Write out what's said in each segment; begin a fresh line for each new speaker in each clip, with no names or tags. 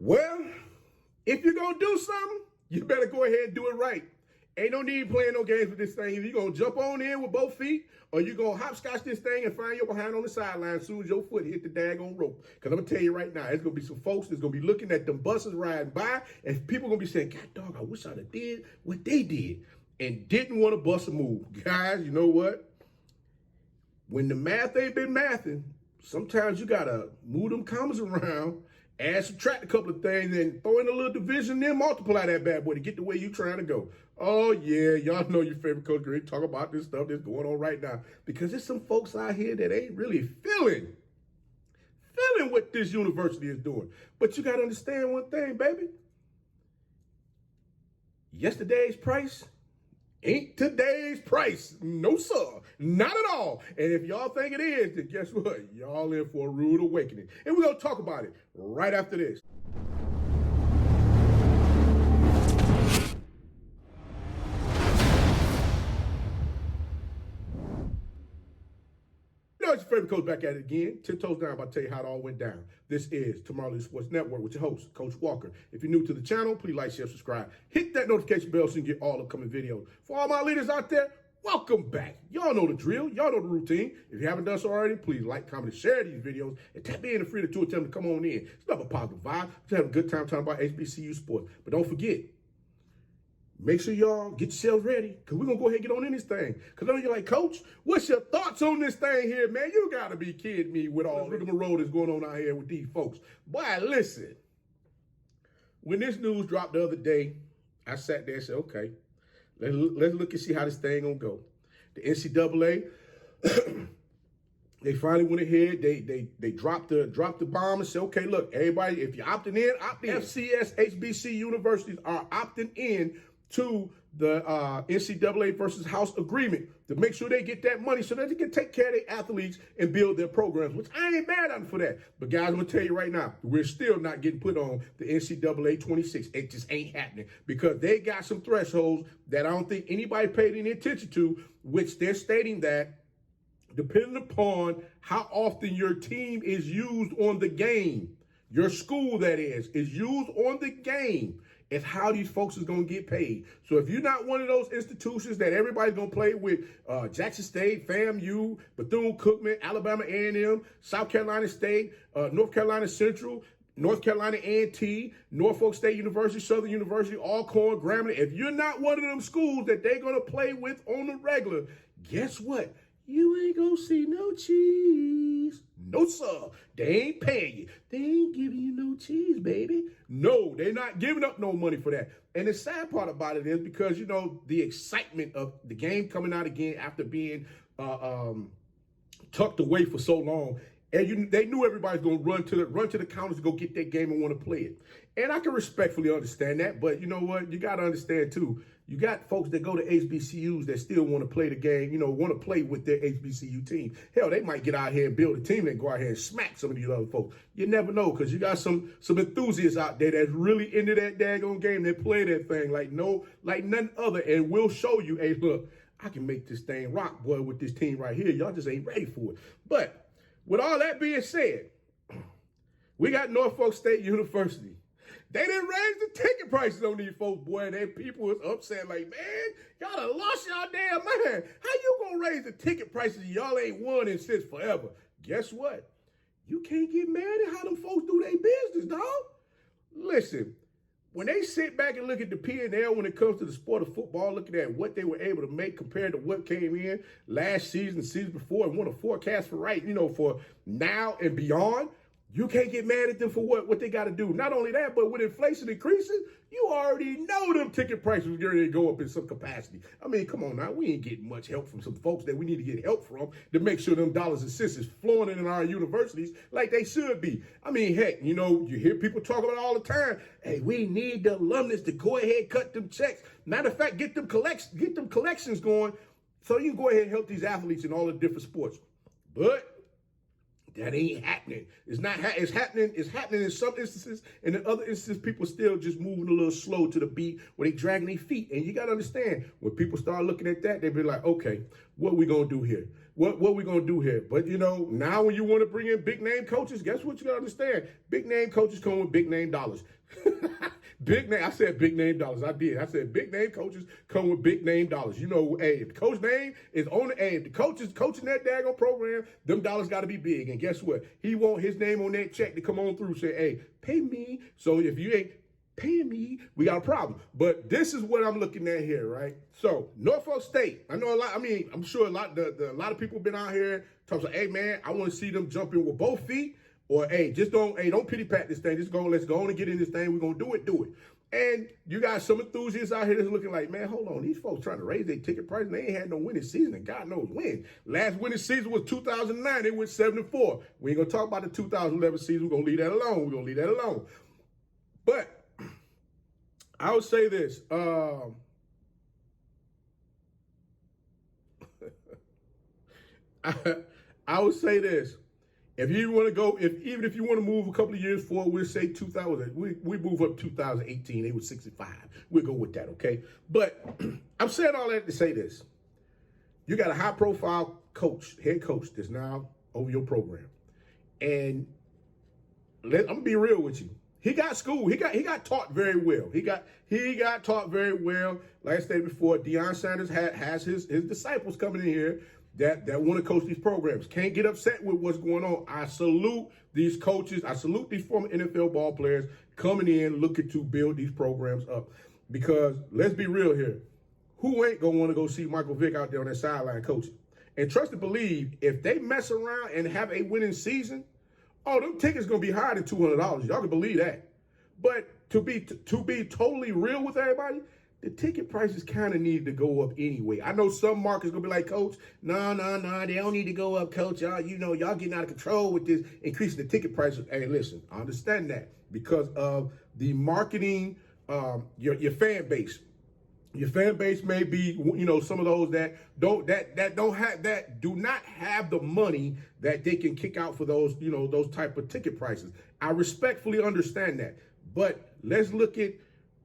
Well, if you're going to do something, you better go ahead and do it right. Ain't no need playing no games with this thing. Either you're going to jump on in with both feet or you're going to hopscotch this thing and find your behind on the sideline as soon as your foot hit the daggone rope. Because I'm going to tell you right now, there's going to be some folks that's going to be looking at them buses riding by and people going to be saying, God dog, I wish I'd have did what they did and didn't want to bust a move. Guys, you know what? When the math ain't been mathing, sometimes you got to move them commas around, add, subtract a couple of things, and throw in a little division, then multiply that bad boy to get the way you're trying to go. Oh, yeah, y'all know your favorite coach Greg talk about this stuff that's going on right now because there's some folks out here that ain't really feeling what this university is doing. But you got to understand one thing, baby. Yesterday's price ain't today's price. No, sir. Not at all. And if y'all think it is, then guess what? Y'all in for a rude awakening. And we're going to talk about it right after this. It's your favorite coach back at it again. 10 toes down, about to tell you how it all went down. This is Tomorrow Sports Network with your host, Coach Walker. If you're new to the channel, please like, share, subscribe. Hit that notification bell so you can get all upcoming videos. For all my leaders out there, welcome back. Y'all know the drill. Y'all know the routine. If you haven't done so already, please like, comment, and share these videos. And tap in and free to tell them to come on in. It's not a positive vibe. Just have a good time talking about HBCU sports. But don't forget, make sure y'all get yourselves ready because we're going to go ahead and get on in this thing. Because I know you're like, Coach, what's your thoughts on this thing here, man? You got to be kidding me with all the rigmarole that's going on out here with these folks. Boy, listen. When this news dropped the other day, I sat there and said, okay, let's look and see how this thing going to go. The NCAA, they finally went ahead. They dropped the bomb and said, okay, look, everybody, if you're opting in, opt in. FCS, HBCU universities are opting in to the NCAA versus House agreement to make sure they get that money so that they can take care of their athletes and build their programs, which I ain't mad at them for that. But guys, I'm going to tell you right now, we're still not getting put on the NCAA 26. It just ain't happening because they got some thresholds that I don't think anybody paid any attention to, which they're stating that depending upon how often your team is used on the game, your school, that is used on the game, is how these folks is going to get paid. So if you're not one of those institutions that everybody's going to play with, Jackson State, FAMU, Bethune-Cookman, Alabama A&M, South Carolina State, North Carolina Central, North Carolina A&T, Norfolk State University, Southern University, Alcorn, Grambling, if you're not one of them schools that they're going to play with on the regular, guess what? You ain't gonna see no cheese. No, sir. They ain't paying you. They ain't giving you no cheese, baby. No, they're not giving up no money for that. And the sad part about it is because, you know, the excitement of the game coming out again after being tucked away for so long, and they knew everybody's going to run to the counters to go get that game and want to play it. And I can respectfully understand that, but you know what? You got to understand, too. You got folks that go to HBCUs that still want to play the game, you know, want to play with their HBCU team. Hell, they might get out here and build a team and go out here and smack some of these other folks. You never know because you got some enthusiasts out there that's really into that daggone game. They play that thing like none other and will show you, hey, look, I can make this thing rock, boy, with this team right here. Y'all just ain't ready for it. But with all that being said, we got Norfolk State University. They didn't raise the ticket prices on these folks, boy. And people was upset like, man, y'all done lost y'all damn mind. How you gonna raise the ticket prices y'all ain't won in since forever? Guess what? You can't get mad at how them folks do their business, dog. Listen, when they sit back and look at the P&L when it comes to the sport of football, looking at what they were able to make compared to what came in last season, the season before, and want to forecast for right, you know, for now and beyond, you can't get mad at them for what they got to do. Not only that, but with inflation increasing, you already know them ticket prices are going to go up in some capacity. I mean, come on now. We ain't getting much help from some folks that we need to get help from to make sure them dollars and cents is flowing in our universities like they should be. I mean, heck, you know, you hear people talk about it all the time. Hey, we need the alumnus to go ahead and cut them checks. Matter of fact, get them collections going so you can go ahead and help these athletes in all the different sports. But That ain't happening. It's not. It's happening. It's happening in some instances, and in other instances, people still just moving a little slow to the beat where they dragging their feet. And you got to understand, when people start looking at that, they be like, okay, what we gonna do here? What we gonna do here? But now when you want to bring in big name coaches, guess what you gotta understand? Big name coaches come with big name dollars. Big name. I said big name dollars. I did. I said big name coaches come with big name dollars. Hey, if the coach name is on the, hey, if the coach is coaching that daggone program, them dollars got to be big. And guess what? He want his name on that check to come on through. Say, hey, pay me. So if you ain't paying me, we got a problem. But this is what I'm looking at here, right? So Norfolk State. I know a lot. I mean, I'm sure a lot of people have been out here talking about, hey man, I want to see them jump in with both feet. Or, hey, don't pity pat this thing. Let's go on and get in this thing. We're going to do it. And you got some enthusiasts out here that's looking like, man, hold on. These folks trying to raise their ticket price, and they ain't had no winning season, and God knows when. Last winning season was 2009. They went 7-4. We ain't going to talk about the 2011 season. We're going to leave that alone. But I would say this. I would say this. If you want to go, even if you want to move a couple of years forward, we'll say 2000. We move up 2018. They were 65. We'll go with that, okay? But I'm saying all that to say this: you got a high-profile coach, head coach, that's now over your program, and I'm gonna be real with you. He got schooled. He got taught very well. He got taught very well. Like I said before, Deion Sanders has his disciples coming in here that want to coach these programs. Can't get upset with what's going on. I salute these coaches. I salute these former NFL ball players coming in looking to build these programs up. Because let's be real here. Who ain't going to want to go see Michael Vick out there on that sideline coaching? And trust and believe, if they mess around and have a winning season, them tickets going to be higher than $200. Y'all can believe that. But to be totally real with everybody, the ticket prices kind of need to go up anyway. I know some markets gonna be like, Coach, no, they don't need to go up, Coach. Y'all getting out of control with this, increasing the ticket prices. Hey, listen, I understand that because of the marketing, your fan base. Your fan base may be, some of those that do not have the money that they can kick out for those, those type of ticket prices. I respectfully understand that, but let's look at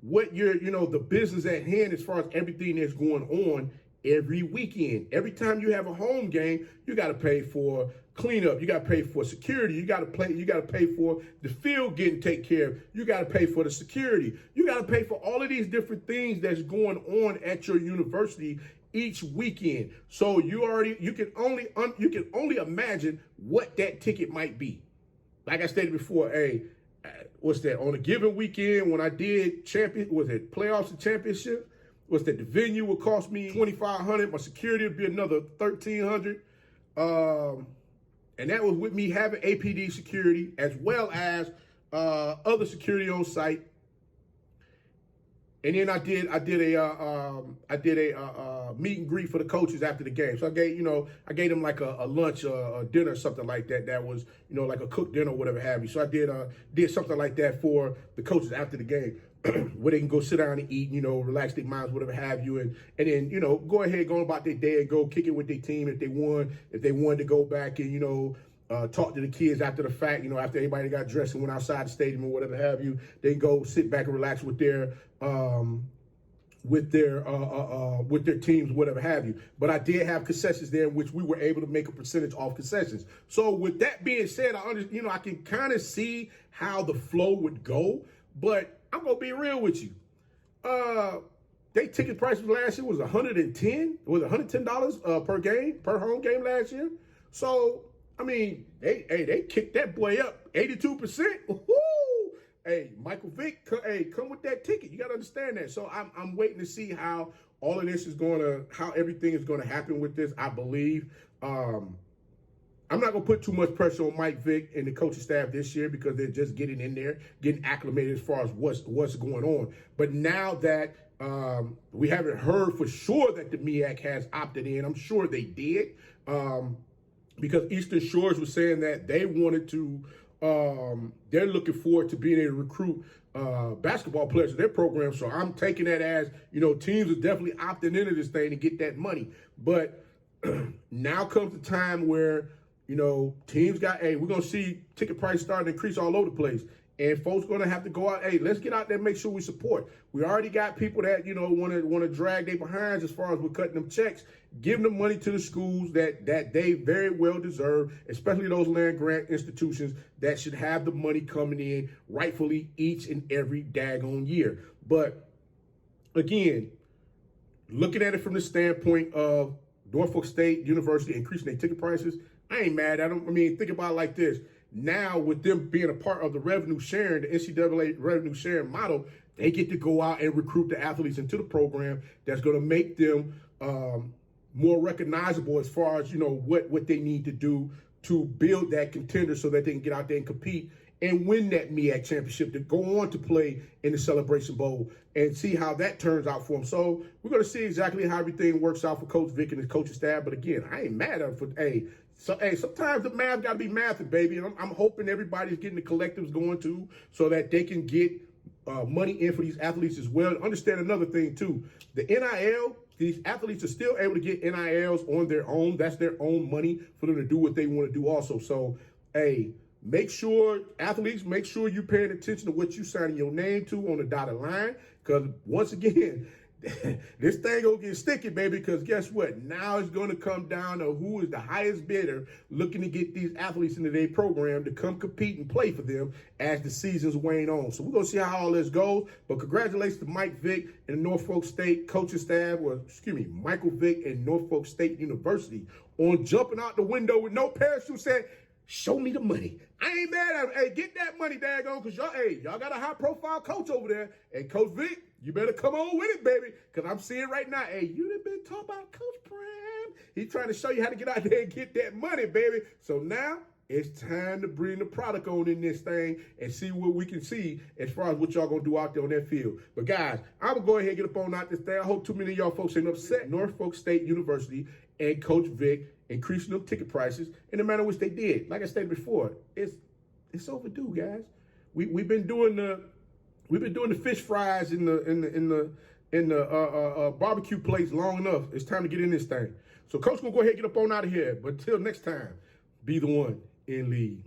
what the business at hand as far as everything that's going on every weekend. Every time you have a home game, you got to pay for cleanup. You got to pay for security. You got to pay for the field getting taken care of. You got to pay for the security. You got to pay for all of these different things that's going on at your university each weekend. So you can only imagine what that ticket might be. Like I stated before, what's that? On a given weekend, when I did playoffs and championship, the venue would cost me $2,500. My security would be another $1,300. And that was with me having APD security as well as other security on site. And then I did a meet and greet for the coaches after the game. So I gave them like a lunch or a dinner or something like that. That was, like a cooked dinner or whatever have you. So I did something like that for the coaches after the game where they can go sit down and eat, relax their minds, whatever have you. And then, go ahead, go about their day and go kick it with their team if they wanted to go back and, talk to the kids after the fact, after everybody got dressed and went outside the stadium or whatever have you. They go sit back and relax with their teams, whatever have you. But I did have concessions there in which we were able to make a percentage off concessions. So with that being said, I can kind of see how the flow would go, but I'm gonna be real with you. They ticket prices last year was $110. It was $110 per game, per home game last year. So I mean, they kicked that boy up 82%. Woo! Hey, Michael Vick, come with that ticket. You got to understand that. So I'm waiting to see how all of this how everything is going to happen with this. I believe. I'm not going to put too much pressure on Mike Vick and the coaching staff this year because they're just getting in there, getting acclimated as far as what's going on. But now that we haven't heard for sure that the MEAC has opted in, I'm sure they did. Because Eastern Shores was saying that they wanted to, they're looking forward to being able to recruit basketball players to their program. So I'm taking that as, teams are definitely opting into this thing to get that money. But now comes the time where, You know, teams got, hey, we're going to see ticket prices starting to increase all over the place. And folks going to have to go out, hey, let's get out there and make sure we support. We already got people that, you know, want to drag their behinds as far as we're cutting them checks, giving them money to the schools that they very well deserve, especially those land grant institutions that should have the money coming in rightfully each and every daggone year. But again, looking at it from the standpoint of Norfolk State University increasing their ticket prices, I ain't mad at them. I mean, think about it like this. Now, with them being a part of the revenue sharing, the NCAA revenue sharing model, they get to go out and recruit the athletes into the program that's going to make them more recognizable as far as, you know, what they need to do to build that contender so that they can get out there and compete and win that MEAC championship to go on to play in the Celebration Bowl and see how that turns out for them. So we're going to see exactly how everything works out for Coach Vick and his coaching staff. But again, I ain't mad at him for, sometimes the math got to be mathing, baby. And I'm hoping everybody's getting the collectives going too so that they can get money in for these athletes as well. Understand another thing too, the NIL, these athletes are still able to get NILs on their own. That's their own money for them to do what they want to do also. So, hey, make sure, athletes, make sure you're paying attention to what you signing your name to on the dotted line. Because once again, this thing gonna get sticky, baby, because guess what? Now it's gonna come down to who is the highest bidder looking to get these athletes into their program to come compete and play for them as the seasons wane on. So we're gonna see how all this goes. But congratulations to Mike Vick and the Norfolk State coaching staff, Michael Vick and Norfolk State University on jumping out the window with no parachute saying, show me the money. I ain't mad at him. Hey, get that money, daggone, because y'all got a high-profile coach over there. And Coach Vick, you better come on with it, baby, because I'm seeing right now, hey, you done been talking about Coach Prime. He's trying to show you how to get out there and get that money, baby. So now it's time to bring the product on in this thing and see what we can see as far as what y'all going to do out there on that field. But, guys, I'm going to go ahead and get up on out this thing. I hope too many of y'all folks ain't upset. Norfolk State University and Coach Vick increasing them ticket prices in the manner in which they did. Like I stated before, it's overdue, guys. We've been doing the fish fries in the barbecue place long enough. It's time to get in this thing. So Coach gonna go ahead and get up on out of here. But until next time, be the one in lead.